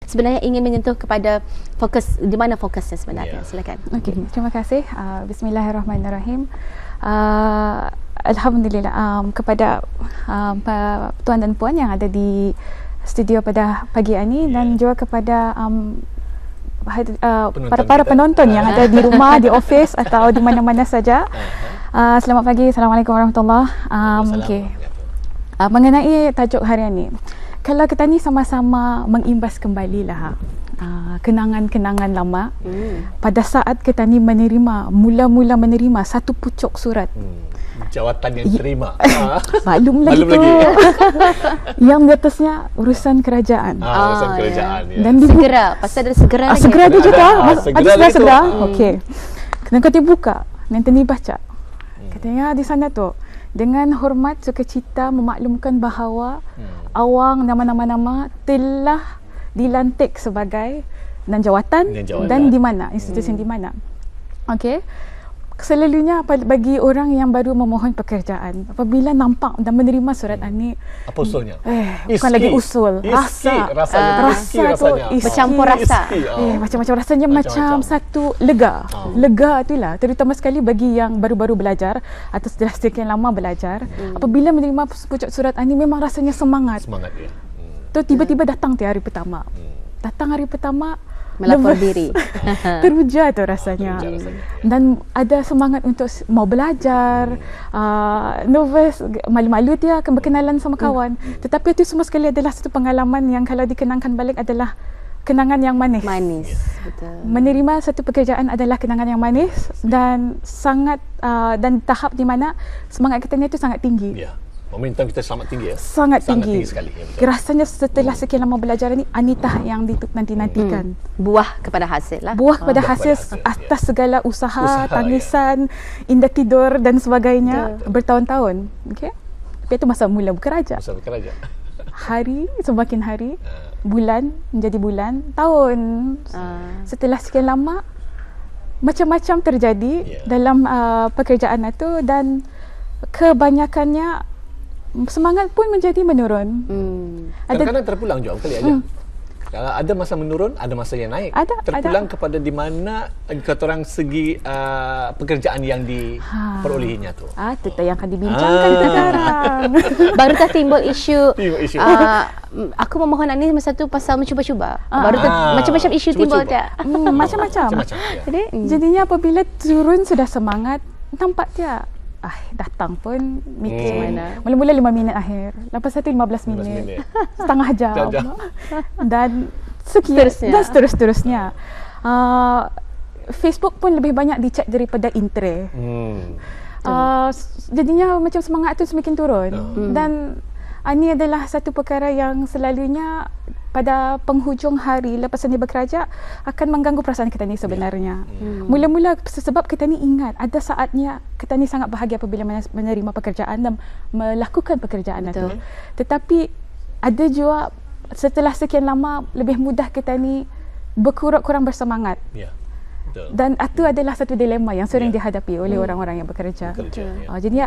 sebenarnya ingin menyentuh kepada fokus, di mana fokusnya sebenarnya. Silakan. Okey, terima kasih. Bismillahirrahmanirrahim. Alhamdulillah kepada tuan dan puan yang ada di studio pada pagi ini dan juga kepada para penonton yang ada di rumah, di office atau di mana-mana saja. Selamat pagi. Assalamualaikum warahmatullahi wabarakatuh. Okey. Mengenai tajuk hari ini, kalau kita ni sama-sama mengimbas kembalilah kenangan-kenangan lama pada saat kita ni mula-mula menerima satu pucuk surat jawatan yang terima. Maklum lagi tu. Yang di atasnya urusan kerajaan. Urusan kerajaan. Dan segera, pasal ada segera lagi. Segera dia juga. Segera. Okey. Kena kata buka, nanti ni baca. Katanya di sana tu, dengan hormat sukacita memaklumkan bahawa awang nama-nama telah dilantik sebagai dan jawatan dan di mana, institusi di mana. Okey. Selalunya bagi orang yang baru memohon pekerjaan, apabila nampak dan menerima surat ini, apa usulnya? Bukan lagi usul, rasa tu bercampur rasa. Macam-macam rasanya, macam satu lega itulah, terutama sekali bagi yang baru-baru belajar atau setelah sekian lama belajar. Apabila menerima pucuk surat ini, memang rasanya semangat ya. Tu tiba-tiba datang hari pertama. Datang hari pertama, melapor diri. Teruja tu rasanya. Dan ada semangat untuk mau belajar, nervous, malu-malu dia akan berkenalan sama kawan. Tetapi itu semua sekali adalah satu pengalaman yang kalau dikenangkan balik adalah kenangan yang manis. Betul. Menerima satu pekerjaan adalah kenangan yang manis dan sangat dan tahap di mana semangat kita ni itu sangat tinggi. Momentum kita sangat tinggi ya. Sangat tinggi sekali. Rasanya setelah sekian lama belajar ni, anitah yang nanti-nantikan. Buah kepada hasil lah. Buah kepada hasil atas segala usaha tangisan, indah tidur dan sebagainya bertahun-tahun. Okey. Tapi itu masa mula bekerja. Hari semakin hari, bulan menjadi bulan, tahun. Setelah sekian lama macam-macam terjadi dalam pekerjaan itu dan kebanyakannya semangat pun menjadi menurun. Kadang-kadang terpulang juga kali aja. Kalau ada masa menurun, ada masa yang naik. Terpulang kepada di mana kata orang segi pekerjaan yang diperolehinya tu. Itu yang akan dibincangkan sekarang. Baru tak timbul isu. Aku memohon ini masa tu pasal mencuba-cuba. Baru macam-macam isu timbul tak? Macam-macam. Jadinya apabila turun sudah semangat, nampak dia datang pun meeting mula-mula 5 minit akhir, lepas itu 15 minit, setengah jam dan seterusnya. Facebook pun lebih banyak dicek daripada Intre. Jadinya macam semangat tu semakin turun. Dan ini adalah satu perkara yang selalunya pada penghujung hari lepas ni bekerja akan mengganggu perasaan kita ni sebenarnya. Mula-mula sebab kita ni ingat ada saatnya kita ni sangat bahagia apabila menerima pekerjaan dan melakukan pekerjaan itu. Tetapi ada juga setelah sekian lama lebih mudah kita ni kurang bersemangat. Dan itu adalah satu dilema yang sering dihadapi oleh orang-orang yang bekerja. Jadi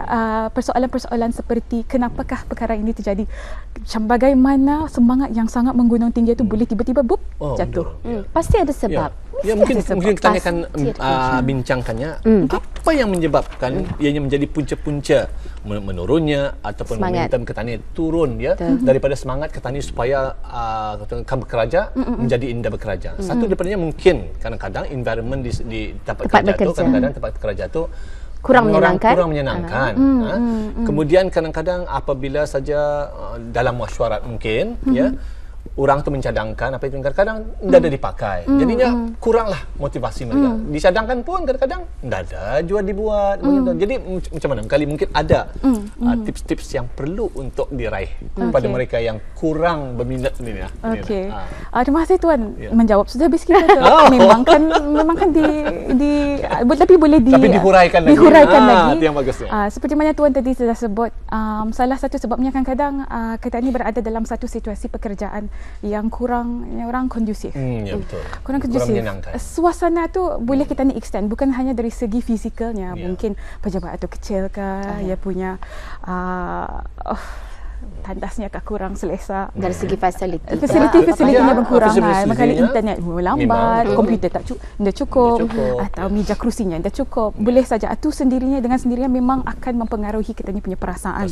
persoalan-persoalan seperti kenapakah perkara ini terjadi, macam bagaimana semangat yang sangat menggunung tinggi itu boleh tiba-tiba jatuh. Pasti ada sebab. Mungkin kita akan bincangkannya apa yang menyebabkan ianya menjadi punca-punca menurunnya ataupun momentum ketani turun daripada semangat ketani supaya bekerja menjadi indah bekerja. Satu daripadanya mungkin kadang-kadang environment di tempat kerja tu, kadang-kadang tempat kerja tu kurang menyenangkan. Kemudian kadang-kadang apabila saja dalam mesyuarat mungkin orang tu mencadangkan apa itu kadang-kadang tidak ada dipakai. Jadinya kuranglah motivasi mereka. Dicadangkan pun kadang-kadang tidak ada juga dibuat. Jadi macam mana? Kali mungkin ada tips-tips yang perlu untuk diraih kepada mereka yang kurang berminat ni. Okey. Terima kasih Tuan menjawab. Sudah habis kita tu. Memang kan tapi boleh dihuraikan lagi. Itu yang bagusnya. Seperti mana Tuan tadi sudah sebut, salah satu sebabnya kadang-kadang kita ni berada dalam satu situasi pekerjaan yang kurang kondusif. Betul. Kurang kondusif. Suasana tu boleh kita ni extend, bukan hanya dari segi fizikalnya. Mungkin pejabat tu kecil ke, dia punya tandasnya kurang selesa. Dari segi fasiliti. Fasilitinya berkurang. Fasilitinya Makanya internet lambat, memang. komputer tak cukup, atau meja kerusinya tak cukup. Boleh saja itu sendirinya dengan sendirinya memang akan mempengaruhi kita punya perasaan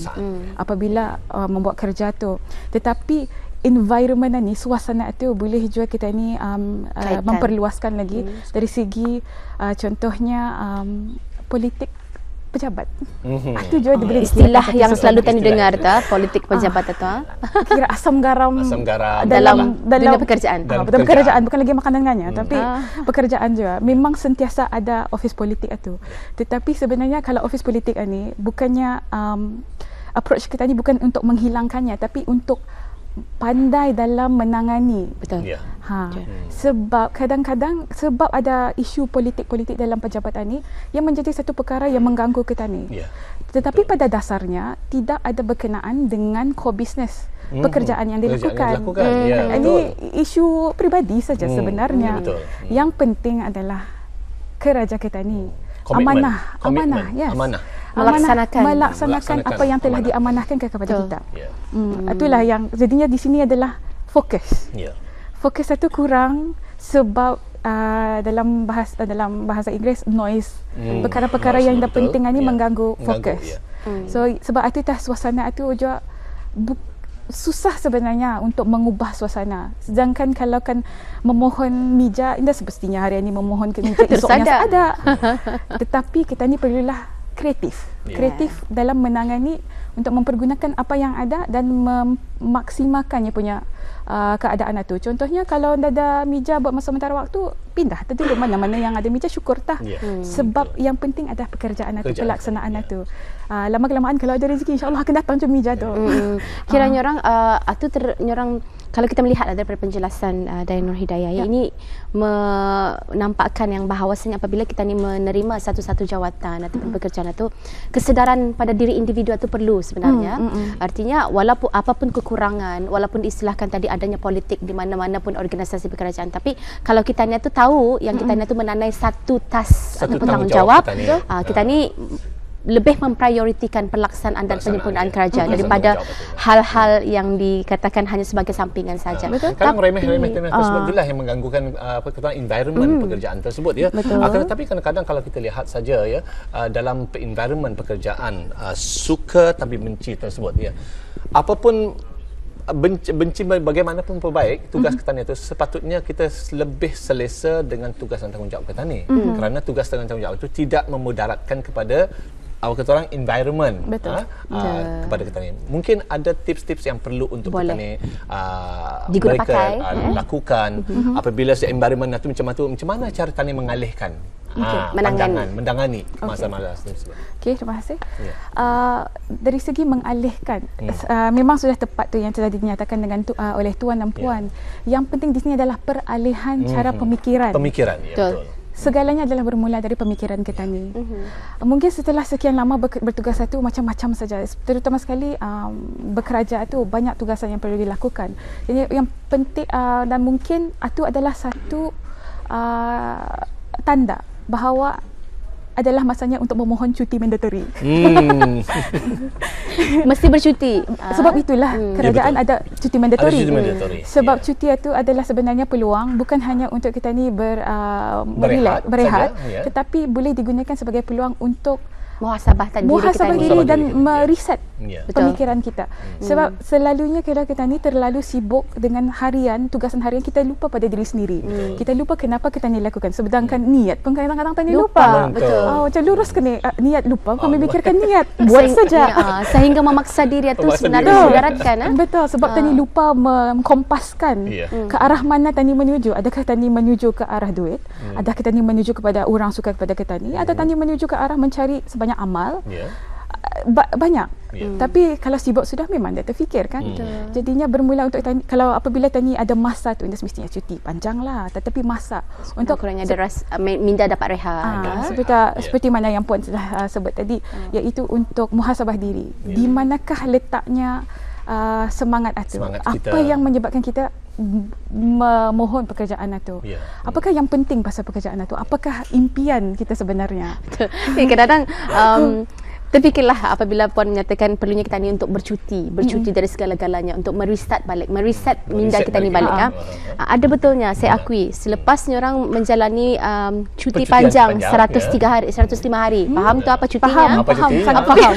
apabila membuat kerja tu. Tetapi environment ni, suasana tu boleh juga kita ni memperluaskan lagi dari segi contohnya politik pejabat. Itu juga diberi istilah yang selalu tadi dengar politik pejabat atau kira asam garam dalam dunia pekerjaan. Betul, pekerjaan bukan lagi makanannya tapi pekerjaan juga. Memang sentiasa ada office politik itu. Tetapi sebenarnya kalau office politik ni bukannya approach kita ni bukan untuk menghilangkannya tapi untuk pandai dalam menangani. Betul. Ya. Sebab kadang-kadang sebab ada isu politik-politik dalam pejabatan ni yang menjadi satu perkara yang mengganggu kita ni. Ya. Tetapi pada dasarnya tidak ada berkenaan dengan core business pekerjaan yang dilakukan. Ini isu peribadi saja sebenarnya. Yang penting adalah kerja kita ni amanah, yes. Melaksanakan apa yang telah diamanahkan kepada kita. Itulah yang jadinya di sini adalah fokus. Fokus itu kurang sebab dalam bahasa Inggeris noise, perkara-perkara yang dah penting ini mengganggu fokus. So sebab itu suasana itu juga susah sebenarnya untuk mengubah suasana. Sedangkan kalau kan memohon meja, tidak semestinya hari ini memohon ke meja esoknya ada. Tetapi kita ni perlulah kreatif dalam menangani untuk mempergunakan apa yang ada dan memaksimalkannya punya keadaan itu. Contohnya kalau ada meja buat masa sementara waktu, pindah dulu mana-mana yang ada meja, syukur tah. Sebab yang penting adalah pekerjaan itu, pelaksanaan itu. Lama-kelamaan kalau ada rezeki, insya-Allah akan datang je meja tu. Kiranya orang nyorang kalau kita melihat daripada penjelasan dari Nur Hidayah ini menampakkan yang bahawasanya apabila kita ni menerima satu-satu jawatan ataupun pekerjaan itu, kesedaran pada diri individu itu perlu sebenarnya. Artinya walaupun apapun kekurangan, walaupun diistilahkan tadi adanya politik di mana-mana pun organisasi pekerjaan, tapi kalau kita ni tu tahu yang kita ni tu menanai satu task ataupun tanggungjawab, kita ni lebih memprioritikan pelaksanaan dan penyempurnaan kerja daripada hal-hal yang dikatakan hanya sebagai sampingan saja. Kadang remeh-remeh tersebut itulah yang mengganggukan environment pekerjaan tersebut ya. Tapi kadang-kadang kalau kita lihat saja ya dalam environment pekerjaan suka tapi benci tersebut ya. Apapun benci bagaimanapun perbaik, tugas ketani itu sepatutnya kita lebih selesa dengan tugas dan tanggungjawab ketani. Kerana tugas dan tanggungjawab itu tidak memudaratkan kepada kata orang environment kepada ketani. Mungkin ada tips-tips yang perlu untuk ketani mereka lakukan apabila environment itu macam mana cara tani mengalihkan mendangani masalah tersebut. Okey, terima kasih. Dari segi mengalihkan, memang sudah tepat tu yang telah dinyatakan dengan oleh tuan dan puan. Yang penting di sini adalah peralihan cara pemikiran. Pemikiran, ya betul. Segalanya adalah bermula dari pemikiran kita ni. Mungkin setelah sekian lama bertugas itu macam-macam saja. Terutama sekali bekerja itu banyak tugasan yang perlu dilakukan. Jadi yang penting dan mungkin itu adalah satu tanda bahawa adalah masanya untuk memohon cuti mandatory. Mesti bercuti. Sebab itulah kerajaan ada cuti mandatory. Sebab cuti itu adalah sebenarnya peluang bukan hanya untuk kita ni berehat, tetapi boleh digunakan sebagai peluang untuk muhasabah diri dan mereset pemikiran kita. Sebab selalunya kalau kita ni terlalu sibuk dengan tugasan harian, kita lupa pada diri sendiri. Kita lupa kenapa kita ni lakukan. Sedangkan niat pun kadang-kadang tadi lupa. Macam lurus ke ni niat lupa, kau memikirkan niat. Buat saja. Sehingga memaksa diri itu sebenarnya didaratkan. Betul, sebab tadi lupa mengkompaskan ke arah mana tadi menuju. Adakah tadi menuju ke arah duit? Adakah tadi menuju kepada orang suka kepada kita ni? Atau tadi menuju ke arah mencari sebanyak amal? Banyak. Tapi kalau sibuk sudah memang dia terfikir kan. Jadinya bermula untuk kalau apabila tani ada masa tu, semestinya cuti panjanglah, tetapi masa untuk kurangnya minda dapat rehat. Seperti mana yang puan sudah sebut tadi, iaitu untuk muhasabah diri. Di manakah letaknya semangat itu? Apa yang menyebabkan kita memohon pekerjaan itu? Apakah yang penting pasal pekerjaan itu? Apakah impian kita sebenarnya? Kadang-kadang Terfikirlah apabila Puan menyatakan perlunya kita ni untuk bercuti dari segala-galanya, untuk mereset minda kita ni balik. Ada betulnya, saya akui, selepas orang menjalani cuti panjang 103 hari, 105 hari. Faham tu apa cutinya? Faham, sangat faham.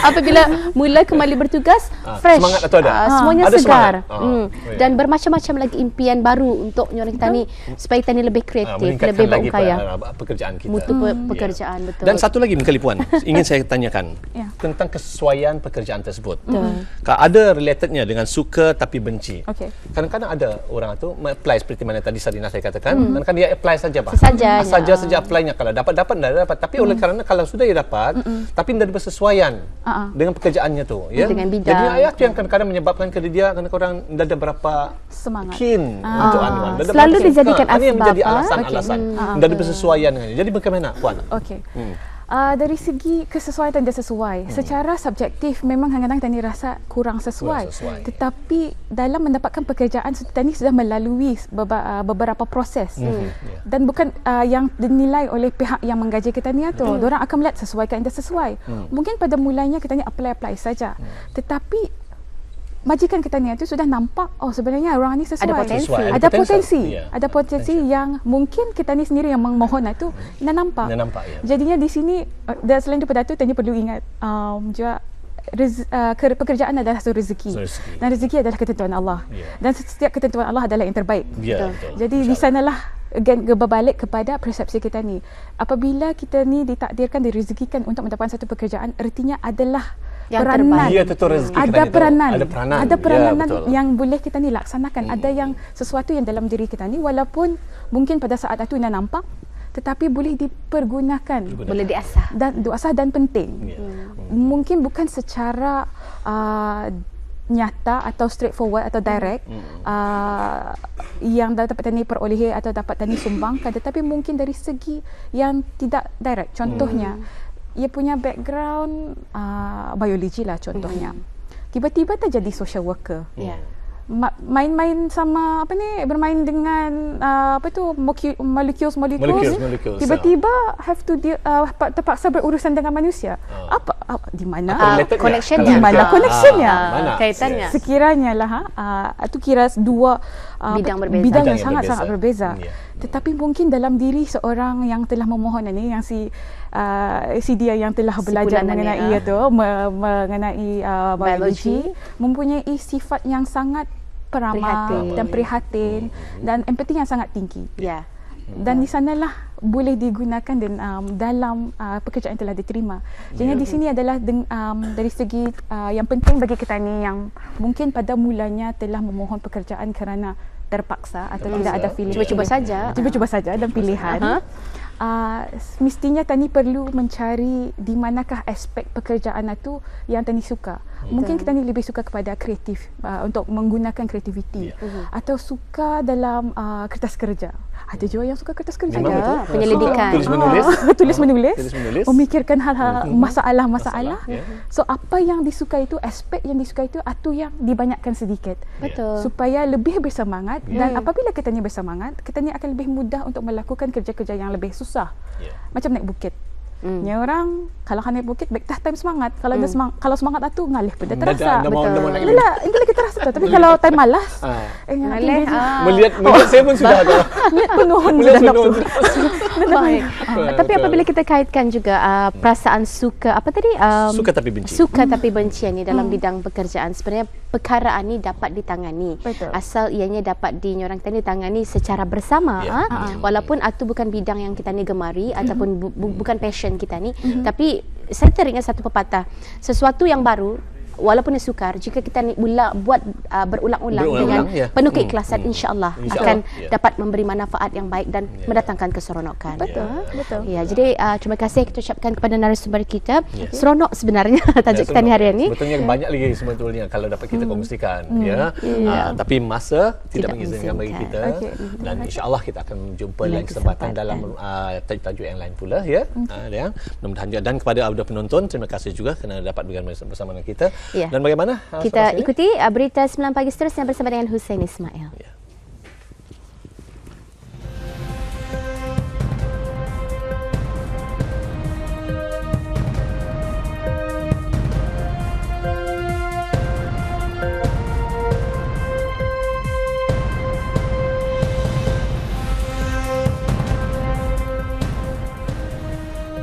Apabila mula kembali bertugas, fresh. Semangat tu ada? Semuanya Ada segar. semangat? Dan bermacam-macam lagi impian baru untuk orang kita ni supaya kita ni lebih kreatif, meningkatkan lebih lagi berupaya. pekerjaan kita. Mutu pekerjaan, betul. Dan satu lagi kali Puan, ingin saya tanyakan Ya. tentang kesesuaian pekerjaan tersebut. Ada relatednya dengan suka tapi benci. Okey. Kadang-kadang ada orang tu apply seperti mana tadi Sarina saya katakan, kadang-kadang dia apply saja Pak. Saja apply-nya, kalau dapat dah dapat. Tapi oleh kerana kalau sudah dia dapat, tapi tidak ada bersesuaian dengan pekerjaannya tu, ya. Dengan bidang. Jadi ayat tu yang kadang-kadang menyebabkan kepada dia kadang-kadang tidak ada berapa Semangat. keen untuk anuan. Tak ada Selalu berapa keen. dijadikan Ini yang menjadi asbab, alasan-alasan. Tidak ada bersesuaian dengan dia. Jadi bagaimana Puan? Okey. Dari segi kesesuaian dan tidak sesuai, secara subjektif memang kadang-kadang kita ni rasa kurang sesuai. Tetapi dalam mendapatkan pekerjaan kita ni sudah melalui beberapa proses. Dan bukan yang dinilai oleh pihak yang menggaji kita ni tu. Diorang akan melihat sesuai ke tidak sesuai. Mungkin pada mulanya kita ni apply saja. Tetapi majikan kita ni itu sudah nampak, oh sebenarnya orang ni sesuai. Ada potensi. Ada potensi. Ya. Ada potensi yang mungkin kita ni sendiri yang memohon itu dah nampak. Ya. Jadinya di sini dan selain daripada itu tadi perlu ingat juga pekerjaan adalah satu rezeki. Dan rezeki adalah ketentuan Allah. Dan setiap ketentuan Allah adalah yang terbaik. Betul. Jadi di sanalah again berbalik kepada persepsi kita ni. Apabila kita ni ditakdirkan, direzekikan untuk mendapatkan satu pekerjaan, artinya adalah yang peranan. Ya, itu rezeki Ada peranan. Ada peranan ya, yang boleh kita ni laksanakan. Ada yang sesuatu yang dalam diri kita ni walaupun mungkin pada saat itu tidak nampak, tetapi boleh dipergunakan. Boleh diasah. Dan diasah dan penting. Mungkin bukan secara nyata atau straightforward atau direct yang dapat tani perolehi atau dapat tani sumbangkan, tetapi mungkin dari segi yang tidak direct. Contohnya ia punya background biologi lah contohnya. Tiba-tiba terjadi social worker. Main-main sama bermain dengan molecules. Tiba-tiba have to terpaksa berurusan dengan manusia. Di mana connectionnya? Di mana connectionnya? Kaitannya? Sekiranya lah itu kira dua bidang yang sangat-sangat berbeza. Tetapi mungkin dalam diri seorang yang telah memohon ini, yang si dia yang telah belajar mengenai mengenai biologi, mempunyai sifat yang sangat peramah dan prihatin dan empati yang sangat tinggi. Dan di sanalah boleh digunakan dan dalam pekerjaan yang telah diterima. Jadi di sini adalah dari segi yang penting bagi kita ni yang mungkin pada mulanya telah memohon pekerjaan kerana terpaksa atau tidak ada pilihan. Cuba-cuba saja dan pilihan. Mestinya tani perlu mencari di manakah aspek pekerjaan itu yang tani suka. Mungkin kita ni lebih suka kepada kreatif, untuk menggunakan kreativiti, atau suka dalam kertas kerja. Ada juga yang suka kertas kerja. Penyelidikan. Tulis menulis. Memikirkan hal-hal masalah-masalah. So apa yang disuka itu, aspek yang disuka itu yang dibanyakkan sedikit. Betul. Supaya lebih bersemangat. Dan apabila kita ni bersemangat, kita ni akan lebih mudah untuk melakukan kerja-kerja yang lebih susah. Macam naik bukit. Ni orang kalau naik bukit baik time semangat. Kalau kalau semangat tu ngalih pun dah terasa. Betul. Itu lagi terasa tu. Tapi kalau time malas, ngalih. Melihat saya pun sudah ada. Niat penuh sudah nafsu. Baik. Tapi apabila kita kaitkan juga perasaan suka suka tapi benci. Suka tapi benci ni dalam bidang pekerjaan, sebenarnya perkara ni dapat ditangani. Asal ianya dapat orang kita ni tangani secara bersama. Walaupun itu bukan bidang yang kita ni gemari ataupun bukan passion kita ni, tapi saya teringat satu pepatah, sesuatu yang baru walaupun dia sukar, jika kita ni buat berulang-ulang dengan penuh keikhlasan, insya-Allah akan dapat memberi manfaat yang baik dan mendatangkan keseronokan. Betul. Ya, jadi terima kasih kita ucapkan kepada narasumber kita. Seronok sebenarnya tajuk kita ni hari ini. Sebetulnya banyak lagi sebetulnya kalau dapat kita kongsikan, tapi masa tidak mengizinkan bagi kita. Dan insya-Allah kita akan jumpa lain kesempatan dalam tajuk-tajuk yang lain pula, ya. Mudah-mudahan. Dan kepada penonton, terima kasih juga kerana dapat bergabung bersama dengan kita. Dan bagaimana? Kita ikuti berita 9 pagi seterusnya bersama dengan Hussein Ismail.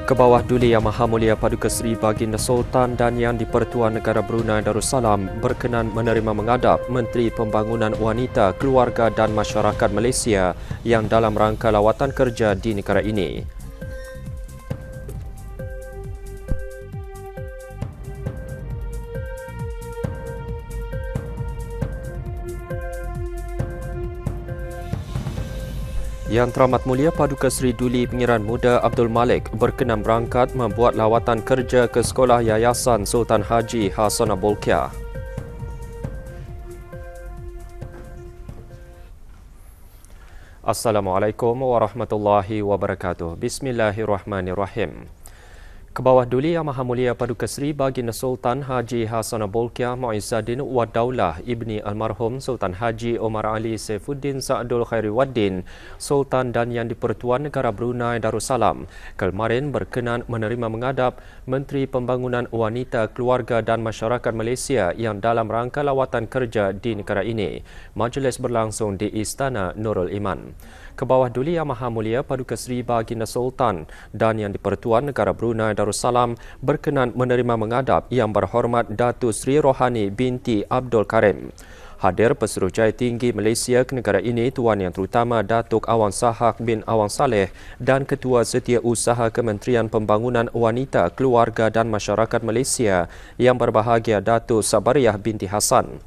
Ke bawah Duli Yang Maha Mulia Paduka Seri Baginda Sultan dan Yang di-Pertuan Negara Brunei Darussalam berkenan menerima menghadap Menteri Pembangunan Wanita, Keluarga dan Masyarakat Malaysia yang dalam rangka lawatan kerja di negara ini. Yang Teramat Mulia Paduka Seri Duli Pengiran Muda Abdul Malik berkenan berangkat membuat lawatan kerja ke Sekolah Yayasan Sultan Haji Hassanah Bolkiah. Assalamualaikum warahmatullahi wabarakatuh. Bismillahirrahmanirrahim. Ke bawah Duli Yang Maha Mulia Paduka Seri Baginda Sultan Haji Hassanah Bolkiah Muizzaddin Wad Daulah Ibni Almarhum Sultan Haji Omar Ali Saifuddin Sa'dul Khairi Waddin Sultan dan Yang di-Pertuan Negara Brunei Darussalam kemarin berkenan menerima menghadap Menteri Pembangunan Wanita, Keluarga dan Masyarakat Malaysia yang dalam rangka lawatan kerja di negara ini. Majlis berlangsung di Istana Nurul Iman. Ke bawah Duli Yang Maha Mulia Paduka Seri Baginda Sultan dan Yang di-Pertuan Negara Brunei Darussalam berkenan menerima menghadap Yang Berhormat Datuk Seri Rohani binti Abdul Karim. Hadir Pesuruhjaya Tinggi Malaysia ke negara ini Tuan Yang Terutama Datuk Awan Sahak bin Awan Saleh dan Ketua Setiausaha Kementerian Pembangunan Wanita, Keluarga dan Masyarakat Malaysia yang berbahagia Datuk Sabariah binti Hassan.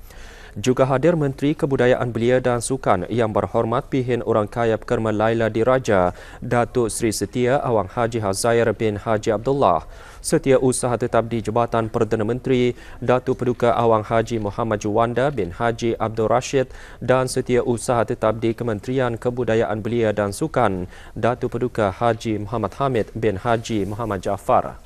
Juga hadir Menteri Kebudayaan Belia dan Sukan Yang Berhormat Pihin Orang Kaya Pekerma Laila Diraja, Datuk Seri Setia Awang Haji Hazair bin Haji Abdullah, Setiausaha Tetap di Jabatan Perdana Menteri Datuk Paduka Awang Haji Muhammad Juwanda bin Haji Abdul Rashid dan Setiausaha Tetap di Kementerian Kebudayaan Belia dan Sukan Datuk Paduka Haji Muhammad Hamid bin Haji Muhammad Jaafar.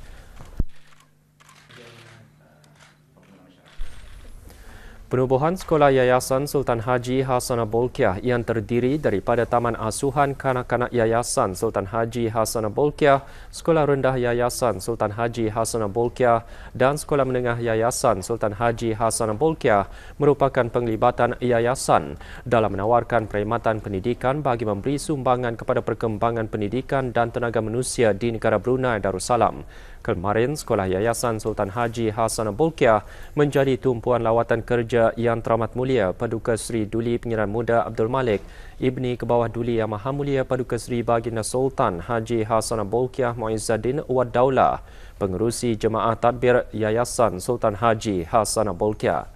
Penubuhan Sekolah Yayasan Sultan Haji Hassanah Bolkiah yang terdiri daripada Taman Asuhan Kanak-kanak Yayasan Sultan Haji Hassanah Bolkiah, Sekolah Rendah Yayasan Sultan Haji Hassanah Bolkiah dan Sekolah Menengah Yayasan Sultan Haji Hassanah Bolkiah merupakan penglibatan yayasan dalam menawarkan perkhidmatan pendidikan bagi memberi sumbangan kepada perkembangan pendidikan dan tenaga manusia di negara Brunei Darussalam. Kemarin, Sekolah Yayasan Sultan Haji Hassanah Bolkiah menjadi tumpuan lawatan kerja Yang Teramat Mulia Paduka Seri Duli Pengiran Muda Abdul Malik, Ibni ke bawah Duli Yang Maha Mulia Paduka Seri Baginda Sultan Haji Hassanah Bolkiah Muizzaddin Wad Daulah, Pengerusi Jemaah Tadbir Yayasan Sultan Haji Hassanah Bolkiah.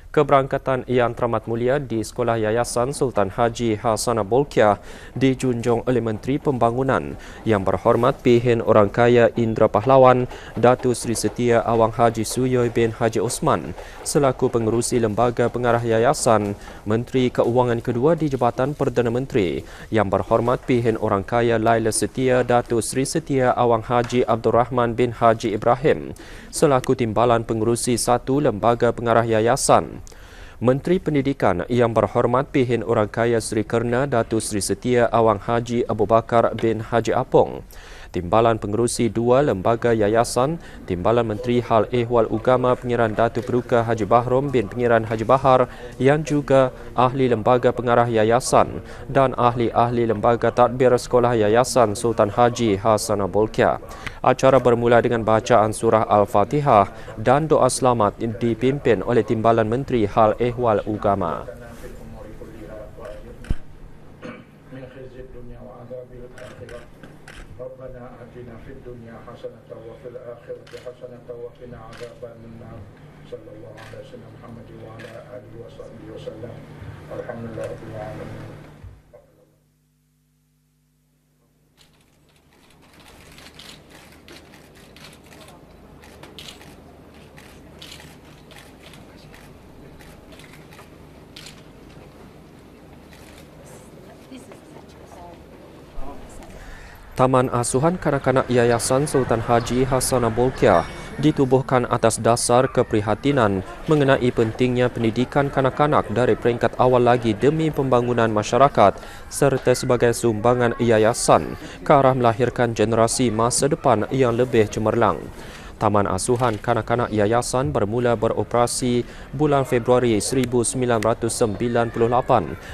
Keberangkatan Yang Teramat Mulia di Sekolah Yayasan Sultan Haji Hassanah Bolkiah dijunjung oleh Menteri Pembangunan Yang Berhormat Pihin Orang Kaya Indra Pahlawan, Datuk Seri Setia Awang Haji Suyoy bin Haji Osman selaku Pengerusi Lembaga Pengarah Yayasan, Menteri Keuangan kedua di Jabatan Perdana Menteri Yang Berhormat Pihin Orang Kaya Laila Setia, Datuk Seri Setia Awang Haji Abdul Rahman bin Haji Ibrahim selaku Timbalan Pengerusi satu Lembaga Pengarah Yayasan. Menteri Pendidikan Yang Berhormat Pihin Orang Kaya Seri Kerna Datuk Seri Setia Awang Haji Abu Bakar bin Haji Apong, Timbalan Pengerusi dua Lembaga Yayasan, Timbalan Menteri Hal Ehwal Ugama Pengiran Datuk Paduka Haji Bahrom bin Pengiran Haji Bahar yang juga Ahli Lembaga Pengarah Yayasan dan Ahli-Ahli Lembaga Tadbir Sekolah Yayasan Sultan Haji Hassanah Bolkiah. Acara bermula dengan bacaan surah Al-Fatihah dan doa selamat dipimpin oleh Timbalan Menteri Hal Ehwal Ugama. ربنا آتنا في الدنيا حسنة وفي الآخرة حسنة وقنا عذاب النار صلى الله على سيدنا محمد وعلى آله وصحبه وسلم الحمد لله رب العالمين. Taman Asuhan Kanak-kanak Yayasan Sultan Haji Hassanah Bolkiah ditubuhkan atas dasar keprihatinan mengenai pentingnya pendidikan kanak-kanak dari peringkat awal lagi demi pembangunan masyarakat serta sebagai sumbangan yayasan ke arah melahirkan generasi masa depan yang lebih cemerlang. Taman Asuhan Kanak-kanak Yayasan bermula beroperasi bulan Februari 1998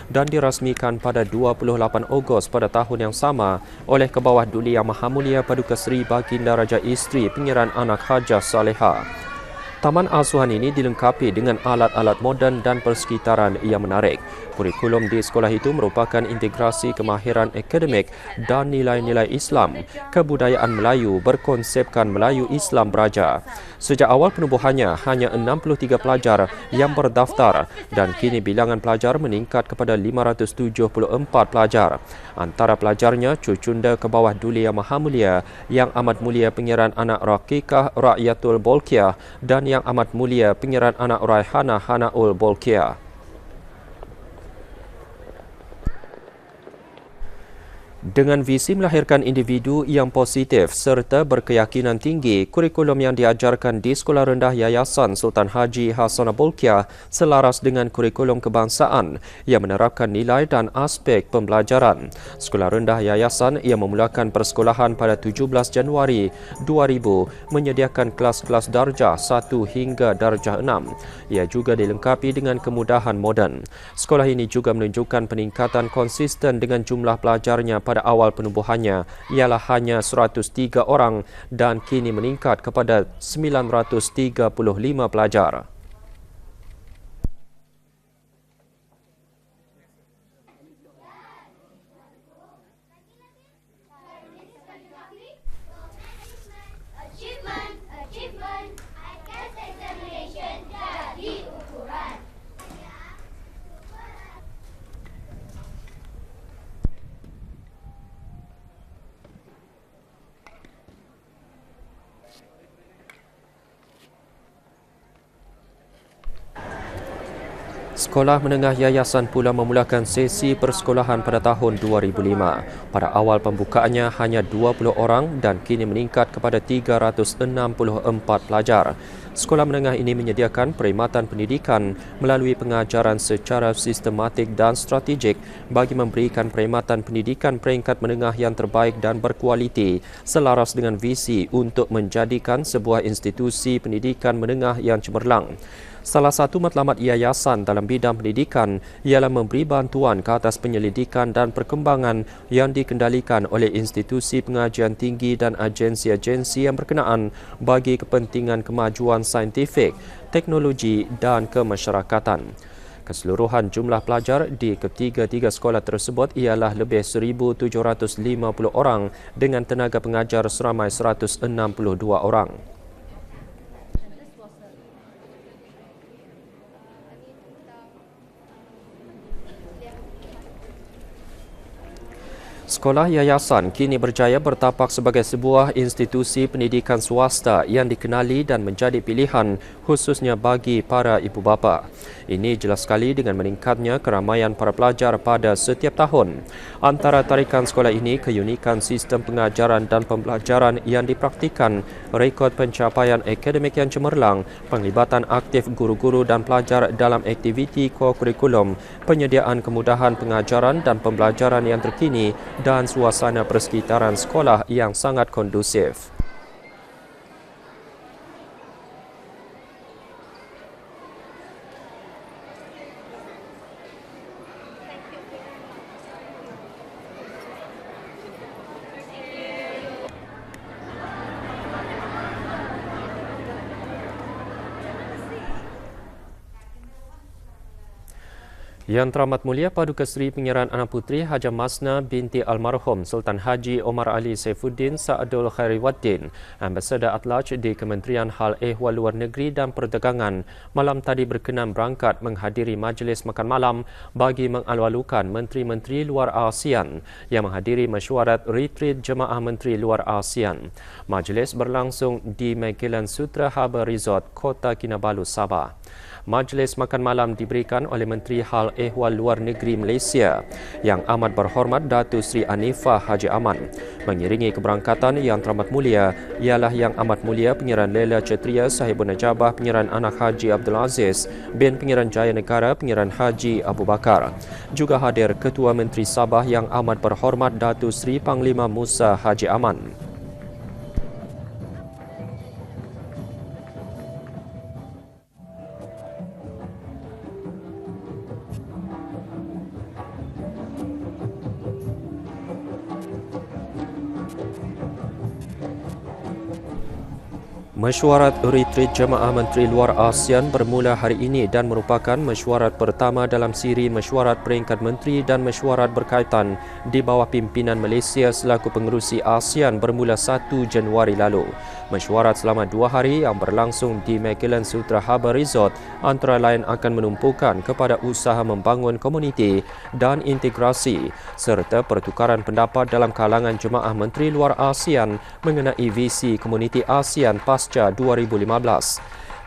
dan dirasmikan pada 28 Ogos pada tahun yang sama oleh Kebawah Duli Yang Maha Mulia Paduka Seri Baginda Raja Isteri Pengiran Anak Hajah Saleha. Taman asuhan ini dilengkapi dengan alat-alat moden dan persekitaran yang menarik. Kurikulum di sekolah itu merupakan integrasi kemahiran akademik dan nilai-nilai Islam. Kebudayaan Melayu berkonsepkan Melayu Islam Beraja. Sejak awal penubuhannya, hanya 63 pelajar yang berdaftar dan kini bilangan pelajar meningkat kepada 574 pelajar. Antara pelajarnya, Cucunda Kebawah Duli Yang Maha Mulia, Yang Amat Mulia Pengiran Anak Rakikah Ra'yatul Bolkiah dan Yang Amat Mulia Pengiran Anak Raihana Hanaul Bolkiah. Dengan visi melahirkan individu yang positif serta berkeyakinan tinggi, kurikulum yang diajarkan di Sekolah Rendah Yayasan Sultan Haji Hassanah Bolkiah selaras dengan kurikulum kebangsaan yang menerapkan nilai dan aspek pembelajaran. Sekolah Rendah Yayasan yang memulakan persekolahan pada 17 Januari 2000 menyediakan kelas-kelas darjah 1 hingga darjah 6. Ia juga dilengkapi dengan kemudahan moden. Sekolah ini juga menunjukkan peningkatan konsisten dengan jumlah pelajarnya pada awal penubuhannya ialah hanya 103 orang dan kini meningkat kepada 935 pelajar. Sekolah Menengah Yayasan pula memulakan sesi persekolahan pada tahun 2005. Pada awal pembukaannya hanya 20 orang dan kini meningkat kepada 364 pelajar. Sekolah menengah ini menyediakan perkhidmatan pendidikan melalui pengajaran secara sistematik dan strategik bagi memberikan perkhidmatan pendidikan peringkat menengah yang terbaik dan berkualiti selaras dengan visi untuk menjadikan sebuah institusi pendidikan menengah yang cemerlang. Salah satu matlamat yayasan dalam bidang pendidikan ialah memberi bantuan ke atas penyelidikan dan perkembangan yang dikendalikan oleh institusi pengajian tinggi dan agensi-agensi yang berkenaan bagi kepentingan kemajuan saintifik, teknologi dan kemasyarakatan. Keseluruhan jumlah pelajar di ketiga-tiga sekolah tersebut ialah lebih 1,750 orang dengan tenaga pengajar seramai 162 orang. Sekolah yayasan kini berjaya bertapak sebagai sebuah institusi pendidikan swasta yang dikenali dan menjadi pilihan khususnya bagi para ibu bapa. Ini jelas sekali dengan meningkatnya keramaian para pelajar pada setiap tahun. Antara tarikan sekolah ini, keunikan sistem pengajaran dan pembelajaran yang dipraktikan, rekod pencapaian akademik yang cemerlang, penglibatan aktif guru-guru dan pelajar dalam aktiviti kurikulum, penyediaan kemudahan pengajaran dan pembelajaran yang terkini dan suasana persekitaran sekolah yang sangat kondusif. Yang teramat mulia Paduka Seri Pengiran Anak Puteri Hajah Masna binti Almarhum Sultan Haji Omar Ali Saifuddin Sa'adul Khairiwaddin, Ambassador At-Large di Kementerian Hal Ehwal Luar Negeri dan Perdagangan, malam tadi berkenan berangkat menghadiri majlis makan malam bagi mengalu-alukan Menteri-Menteri Luar ASEAN yang menghadiri mesyuarat retreat Jemaah Menteri Luar ASEAN. Majlis berlangsung di Magellan Sutra Harbour Resort, Kota Kinabalu, Sabah. Majlis makan malam diberikan oleh Menteri Hal Ehwal Luar Negeri Malaysia Yang Amat Berhormat Datuk Seri Anifah Haji Aman. Mengiringi keberangkatan Yang Teramat Mulia ialah Yang Amat Mulia Pengiran Lela Cetria Sahibun Najabah Pengiran Anak Haji Abdul Aziz bin Pengiran Jaya Negara Pengiran Haji Abu Bakar. Juga hadir Ketua Menteri Sabah Yang Amat Berhormat Datuk Seri Panglima Musa Haji Aman. Mesyuarat retreat Jemaah Menteri Luar ASEAN bermula hari ini dan merupakan mesyuarat pertama dalam siri mesyuarat peringkat menteri dan mesyuarat berkaitan di bawah pimpinan Malaysia selaku pengerusi ASEAN bermula 1 Januari lalu. Mesyuarat selama 2 hari yang berlangsung di Magellan Sutra Harbour Resort antara lain akan menumpukan kepada usaha membangun komuniti dan integrasi serta pertukaran pendapat dalam kalangan Jemaah Menteri Luar ASEAN mengenai visi komuniti ASEAN pasca 2015.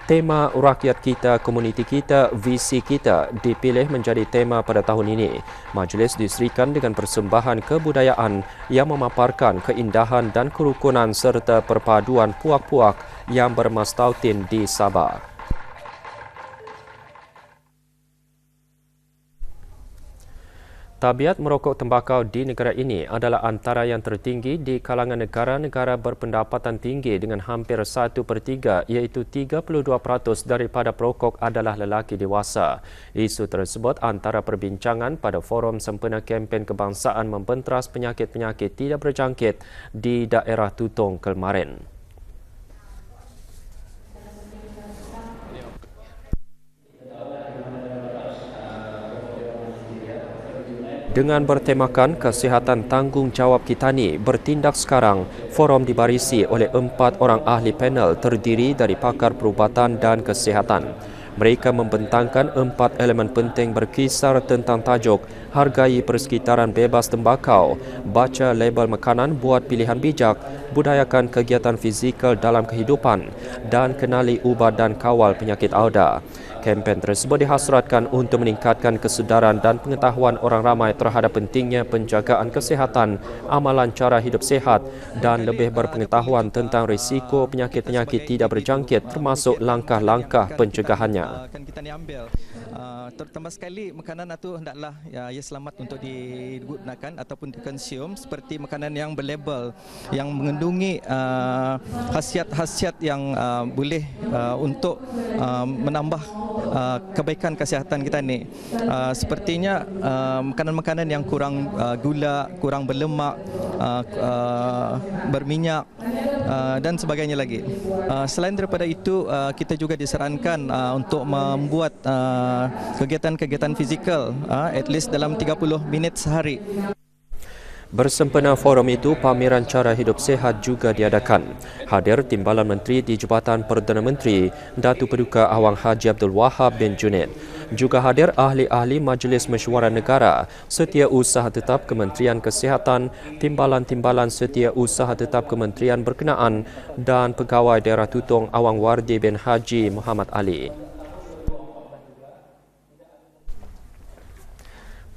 Tema Rakyat Kita, Komuniti Kita, Visi Kita dipilih menjadi tema pada tahun ini. Majlis diserikan dengan persembahan kebudayaan yang memaparkan keindahan dan kerukunan serta perpaduan puak-puak yang bermastautin di Sabah. Tabiat merokok tembakau di negara ini adalah antara yang tertinggi di kalangan negara-negara berpendapatan tinggi dengan hampir 1/3 iaitu 32% daripada perokok adalah lelaki dewasa. Isu tersebut antara perbincangan pada forum sempena kempen kebangsaan membenteras penyakit-penyakit tidak berjangkit di daerah Tutong kemarin. Dengan bertemakan kesihatan tanggungjawab Kitani bertindak sekarang, forum dibarisi oleh 4 orang ahli panel terdiri dari pakar perubatan dan kesihatan. Mereka membentangkan 4 elemen penting berkisar tentang tajuk hargai persekitaran bebas tembakau, baca label makanan buat pilihan bijak, budayakan kegiatan fizikal dalam kehidupan dan kenali ubat dan kawal penyakit auda. Kempen tersebut dihasratkan untuk meningkatkan kesedaran dan pengetahuan orang ramai terhadap pentingnya penjagaan kesihatan, amalan cara hidup sihat dan lebih berpengetahuan tentang risiko penyakit-penyakit tidak berjangkit termasuk langkah-langkah pencegahannya. Akan kita ambil terutama sekali makanan itu hendaklah ia selamat untuk digunakan ataupun dikonsum seperti makanan yang berlabel yang mengandungi khasiat-khasiat yang boleh untuk menambah kebaikan kesihatan kita ni. Sepertinya makanan-makanan yang kurang gula, kurang berlemak, berminyak dan sebagainya lagi. Selain daripada itu, kita juga disarankan untuk membuat kegiatan-kegiatan fizikal at least dalam 30 minit sehari. Bersempena forum itu, pameran cara hidup sihat juga diadakan. Hadir Timbalan Menteri di Jabatan Perdana Menteri, Datuk Paduka Awang Haji Abdul Wahab bin Junaid. Juga hadir ahli-ahli Majlis Mesyuarat Negara, Setiausaha Tetap Kementerian Kesihatan, Timbalan-Timbalan Setiausaha Tetap Kementerian Berkenaan dan Pegawai Daerah Tutong Awang Wardi bin Haji Muhammad Ali.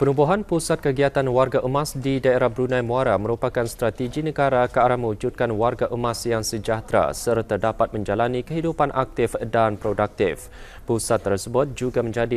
Penubuhan Pusat Kegiatan Warga Emas di daerah Brunei Muara merupakan strategi negara ke arah mewujudkan warga emas yang sejahtera serta dapat menjalani kehidupan aktif dan produktif. Pusat tersebut juga menjadi